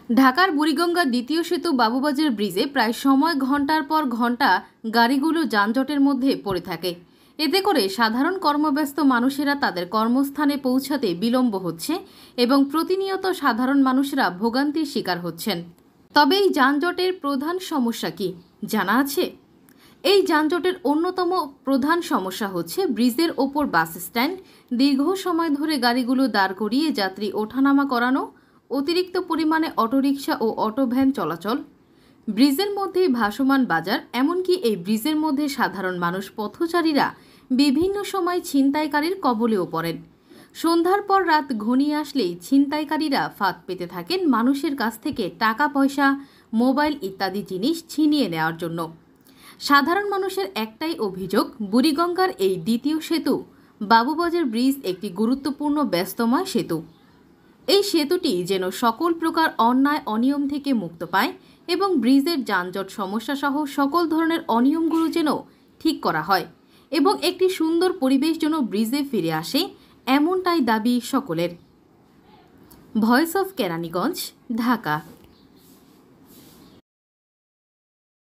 ঢাকার বুড়িগঙ্গা দ্বিতীয় সেতু বাবুবাজার ব্রিজে প্রায় সময় ঘন্টার পর ঘন্টা গাড়িগুলো যানজটের মধ্যে পড়ে থাকে। এতে করে সাধারণ কর্মব্যস্ত মানুষেরা তাদের কর্মস্থানে পৌঁছাতে বিলম্ব হচ্ছে এবং প্রতিনিয়ত সাধারণ মানুষরা ভোগান্তির শিকার হচ্ছেন। তবে এই যানজটের প্রধান সমস্যা কি জানা আছে? এই যানজটের অন্যতম প্রধান সমস্যা হচ্ছে ব্রিজের ওপর বাস স্ট্যান্ড, দীর্ঘ সময় ধরে গাড়িগুলো দাঁড় করিয়ে যাত্রী ওঠানামা করানো, অতিরিক্ত পরিমাণে অটোরিকশা ও অটো ভ্যান চলাচল, ব্রিজের মধ্যেই ভাসমান বাজার, এমনকি এই ব্রিজের মধ্যে সাধারণ মানুষ পথচারীরা বিভিন্ন সময় ছিনতাইকারীর কবলেও পড়েন। সন্ধ্যার পর রাত ঘনিয়ে আসলেই ছিনতাইকারীরা ফাঁদ পেতে থাকেন মানুষের কাছ থেকে টাকা পয়সা, মোবাইল ইত্যাদি জিনিস ছিনিয়ে নেওয়ার জন্য। সাধারণ মানুষের একটাই অভিযোগ, বুড়িগঙ্গার এই দ্বিতীয় সেতু বাবুবাজার ব্রিজ একটি গুরুত্বপূর্ণ ব্যস্তময় সেতু। এই সেতুটি যেন সকল প্রকার অন্যায় অনিয়ম থেকে মুক্ত পায় এবং ব্রিজের যানজট সমস্যা সহ সকল ধরনের অনিয়মগুলো যেন ঠিক করা হয় এবং একটি সুন্দর পরিবেশ যেন ব্রিজে ফিরে আসে, এমনটাই দাবি সকলের। Voice of Keraniganj, Dhaka.